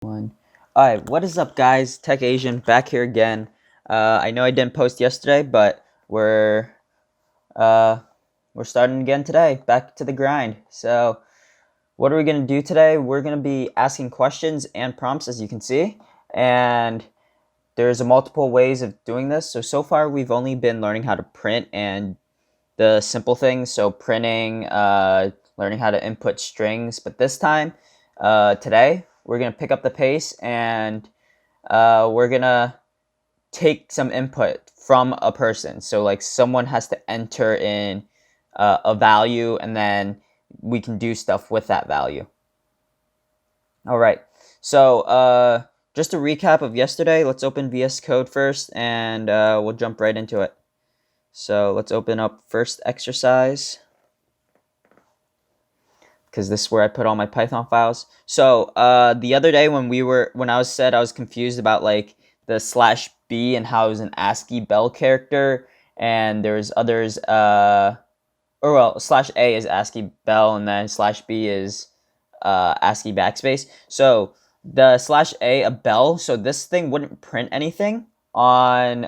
One. Alright, what is up, guys? Tech Asian back here again. I know I didn't post yesterday, but uh we're starting again today. Back to the grind. So what are we gonna do today? We're gonna be asking questions and prompts, as you can see, and there's a multiple ways of doing this. So far we've only been learning how to print and the simple things. So printing, learning how to input strings, but this time, today, we're gonna pick up the pace and we're gonna take some input from a person. So like someone has to enter in a value, and then we can do stuff with that value. All right. So just a recap of yesterday. Let's open VS Code first, and we'll jump right into it. So let's open up first exercise, because this is where I put all my Python files. So the other day when I was confused about like the /b and how it was an ASCII bell character, and there's others, or well, /a is ASCII bell, and then /b is ASCII backspace. So the /a bell, so this thing wouldn't print anything on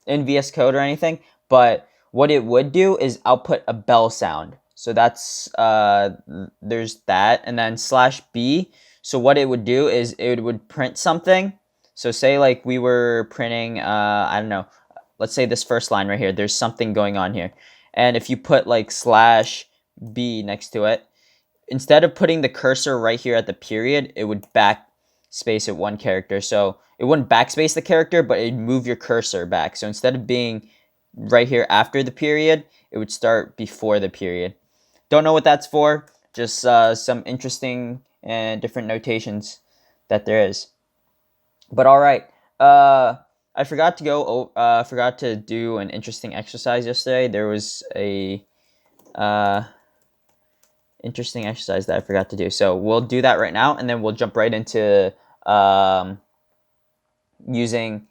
in VS Code or anything, but what it would do is output a bell sound. So that's there's that, and then /b. So what it would do is it would print something. So say like we were printing, I don't know, let's say this first line right here. There's something going on here, and if you put like /b next to it, instead of putting the cursor right here at the period, it would backspace it one character. So it wouldn't backspace the character, but it'd move your cursor back. So instead of being right here after the period, it would start before the period. Don't know what that's for. Just some interesting and different notations that there is. But all right. I forgot to do an interesting exercise yesterday. There was a interesting exercise that I forgot to do. So we'll do that right now, and then we'll jump right into using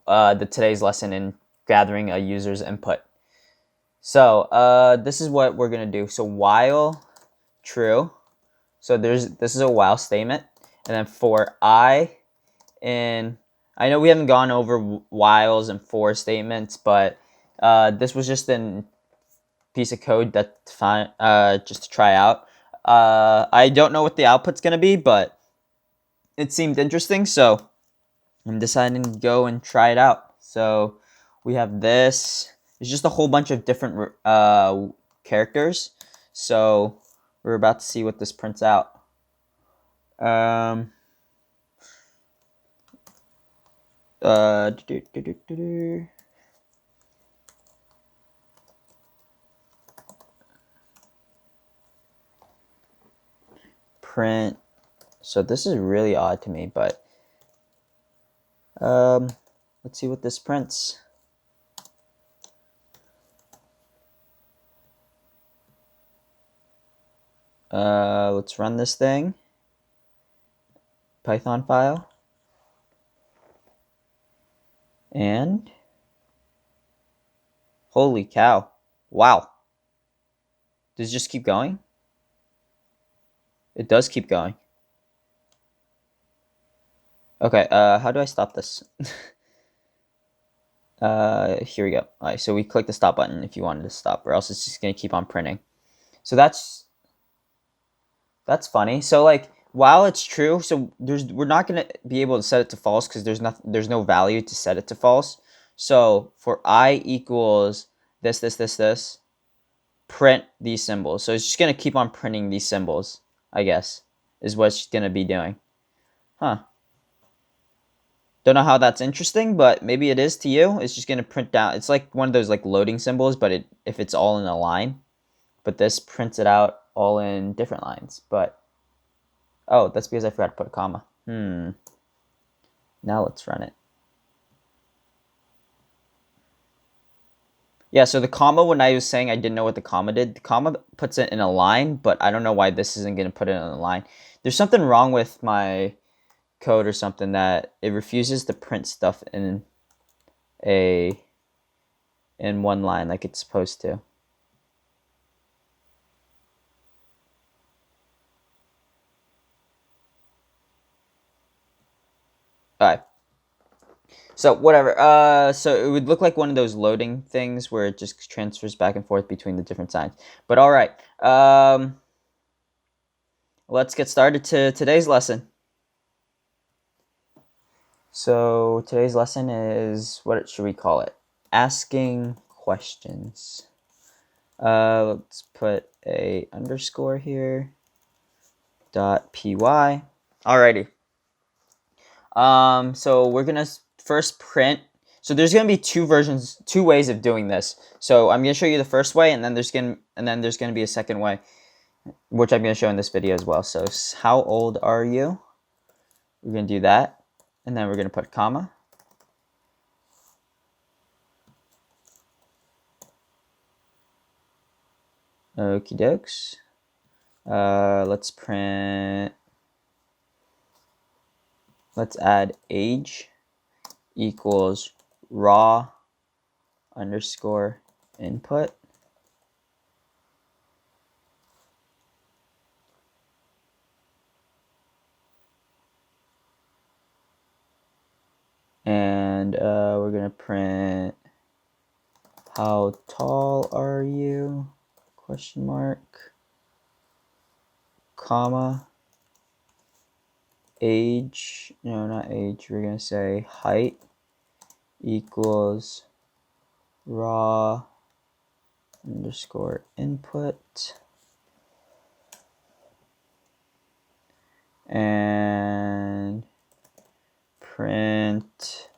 the today's lesson and gathering a user's input. So this is what we're gonna do. So while true, so this is a while statement, and then for I I know we haven't gone over whiles and for statements, but this was just a piece of code that just to try out. I don't know what the output's gonna be, but it seemed interesting, so I'm deciding to go and try it out. So we have this. It's just a whole bunch of different characters. So we're about to see what this prints out. Print. So this is really odd to me, but let's see what this prints. Let's run this thing. Python file. And holy cow. Wow. Does it just keep going? It does keep going. Okay, how do I stop this? Here we go. All right, so we click the stop button if you wanted to stop, or else it's just gonna keep on printing. So that's funny. So like while it's true, so we're not gonna be able to set it to false because there's no value to set it to false. So for I equals this, print these symbols. So it's just gonna keep on printing these symbols, I guess, is what it's gonna be doing. Huh. Don't know how that's interesting, but maybe it is to you. It's just gonna print down. It's like one of those like loading symbols, but if it's all in a line. But this prints it out all in different lines. But oh, that's because I forgot to put a comma. Now let's run it. Yeah, so the comma, when I was saying I didn't know what the comma did, the comma puts it in a line, but I don't know why this isn't going to put it in a line. There's something wrong with my code or something that it refuses to print stuff in one line like it's supposed to. All right. So whatever. So it would look like one of those loading things where it just transfers back and forth between the different signs. But all right. Let's get started to today's lesson. So today's lesson is, what should we call it? Asking questions. Let's put a underscore here. .py. Alrighty. So we're gonna first print. So there's gonna be two ways of doing this. So I'm gonna show you the first way, and then there's gonna be a second way, which I'm gonna show in this video as well. So how old are you? We're gonna do that, and then we're gonna put comma. Okie dokes. Let's print. Let's add age equals raw underscore input. And we're gonna print how tall are you? Question mark. Comma. Age. No, not age. We're gonna say height equals raw underscore input. And print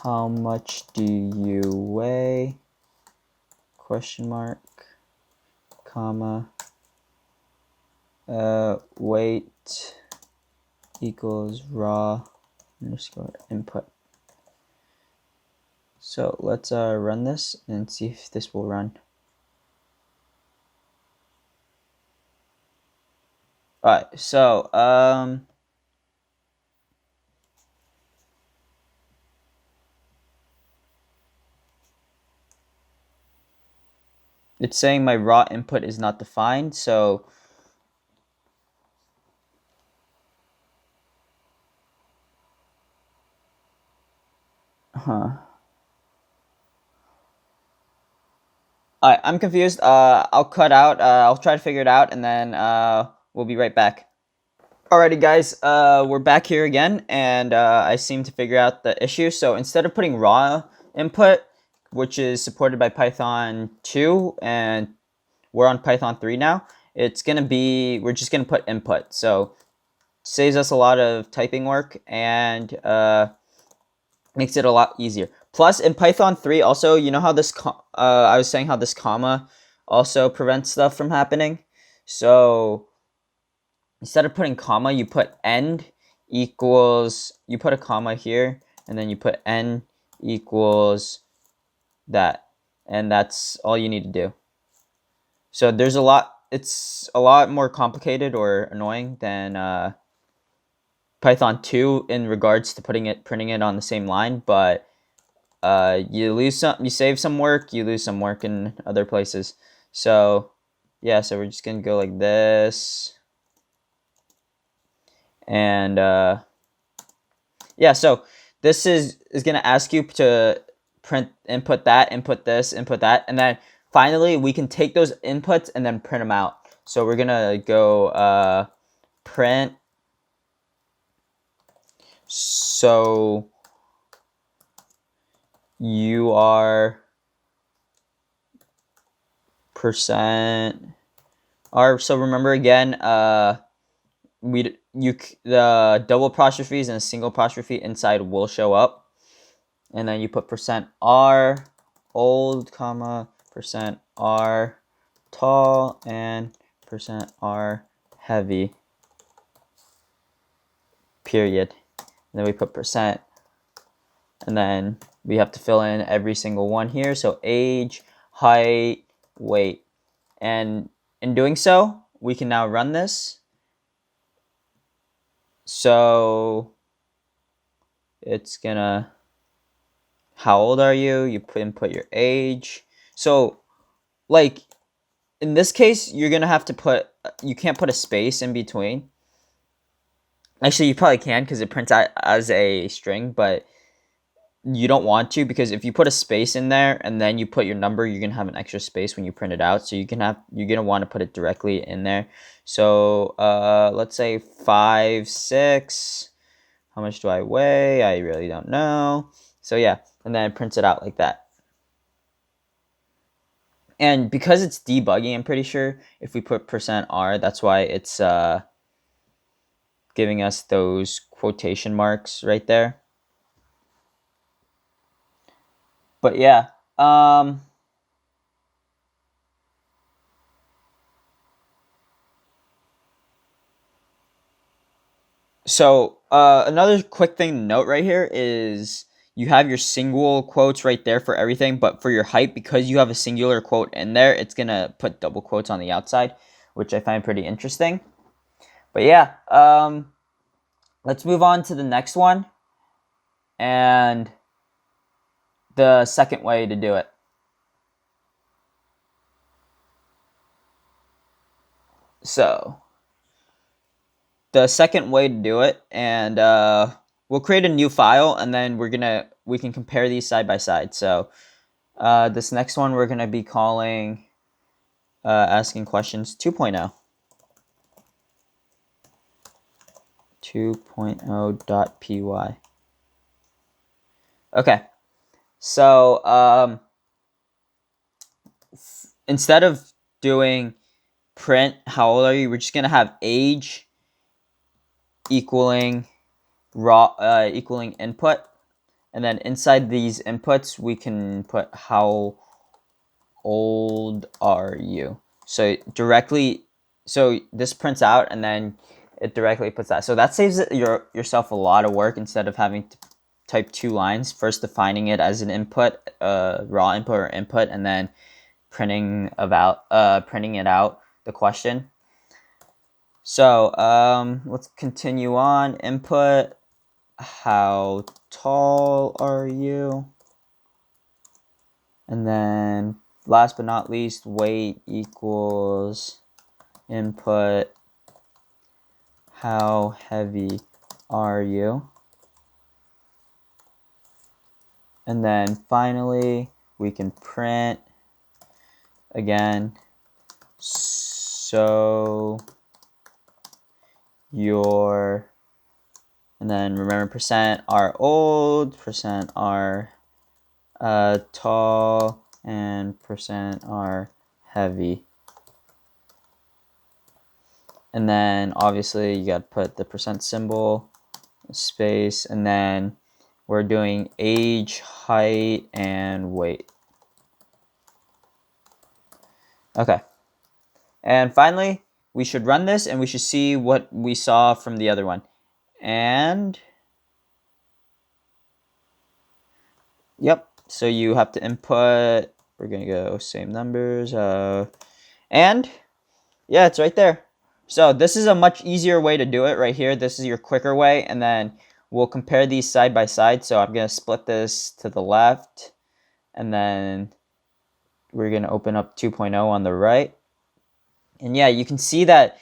how much do you weigh? Question mark, comma, weight equals raw underscore input. So let's run this and see if this will run. Alright, so it's saying my raw input is not defined, so Alright, I'm confused. I'll cut out. I'll try to figure it out, and then we'll be right back. Alrighty, guys. We're back here again, and I seem to figure out the issue. So instead of putting raw input, which is supported by Python 2, and we're on Python 3 now, we're just gonna put input. So saves us a lot of typing work and makes it a lot easier. Plus, in Python 3, also, you know how this, I was saying how this comma also prevents stuff from happening? So, instead of putting comma, you put end equals, you put a comma here, and then you put n equals that. And that's all you need to do. So, it's a lot more complicated or annoying than Python 2 in regards to printing it on the same line, but you save some work, you lose some work in other places. So yeah, so we're just gonna go like this, and yeah, so this is gonna ask you to input that, input this, input that, and then finally we can take those inputs and then print them out. So we're gonna go print. So you are percent R. So remember again, the double apostrophes and a single apostrophe inside will show up, and then you put percent R old, comma, percent R tall, and percent R heavy, period. And then we put percent, and then we have to fill in every single one here. So age, height, weight. And in doing so, we can now run this. So it's gonna, how old are you? You input your age. So like in this case, you're gonna have to put, you can't put a space in between. Actually, you probably can because it prints out as a string, but you don't want to, because if you put a space in there and then you put your number, you're gonna have an extra space when you print it out. So you're gonna want to put it directly in there. So let's say 5'6". How much do I weigh? I really don't know. So yeah, and then it prints it out like that. And because it's debugging, I'm pretty sure if we put %R, that's why it's giving us those quotation marks right there. But yeah, so another quick thing to note right here is you have your single quotes right there for everything, but for your height, because you have a singular quote in there, it's gonna put double quotes on the outside, which I find pretty interesting. But yeah, let's move on to the next one and the second way to do it. So the second way to do it, and we'll create a new file, and then we can compare these side by side. So this next one we're gonna be calling asking questions 2.0. 2.0.py. Okay, so instead of doing print how old are you, we're just gonna have age equaling equaling input, and then inside these inputs we can put how old are you. So this prints out, and then it directly puts that. So that saves yourself a lot of work instead of having to type 2 lines, first defining it as an input, raw input or input, and then printing it out, the question. So let's continue on. Input, how tall are you? And then last but not least, weight equals input, how heavy are you? And then finally, we can print again. So and then remember %R old, %R tall, and %R heavy. And then obviously you got to put the % symbol, space, and then we're doing age, height, and weight. Okay. And finally, we should run this and we should see what we saw from the other one. And yep, so you have to input, we're going to go same numbers, and yeah, it's right there. So this is a much easier way to do it right here. This is your quicker way, and then we'll compare these side by side. So I'm going to split this to the left, and then we're going to open up 2.0 on the right. And yeah, you can see that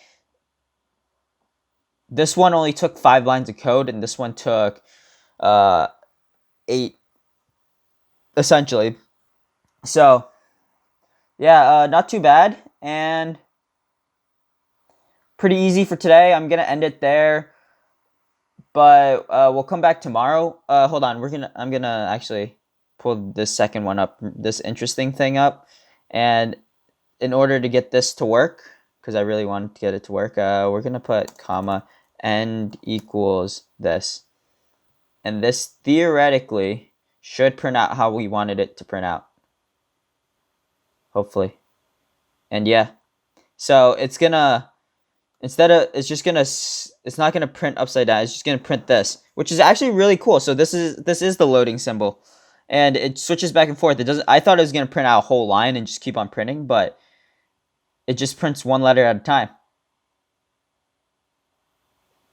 this one only took 5 lines of code, and this one took 8, essentially. So yeah, not too bad, and pretty easy for today. I'm gonna end it there, but we'll come back tomorrow. Hold on, I'm gonna actually pull this second one up, this interesting thing up, and in order to get this to work, because I really wanted to get it to work, we're gonna put comma end equals this, and this theoretically should print out how we wanted it to print out, hopefully. And yeah, so it's gonna, it's not gonna print upside down. It's just gonna print this, which is actually really cool. So this is the loading symbol, and it switches back and forth. It doesn't. I thought it was gonna print out a whole line and just keep on printing, but it just prints one letter at a time,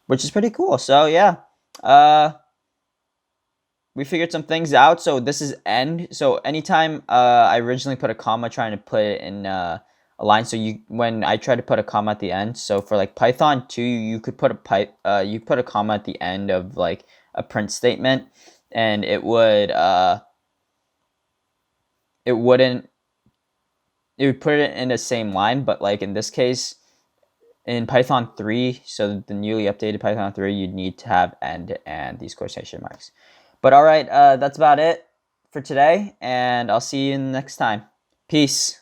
which is pretty cool. So yeah, we figured some things out. So this is end. So anytime I originally put a comma trying to put it in a a line. So when I try to put a comma at the end, so for like Python 2, you could put you put a comma at the end of like a print statement, and it would it wouldn't it would put it in the same line, but like in this case, in Python 3, so the newly updated Python 3, you'd need to have end and these quotation marks. But all right, that's about it for today, and I'll see you next time. Peace.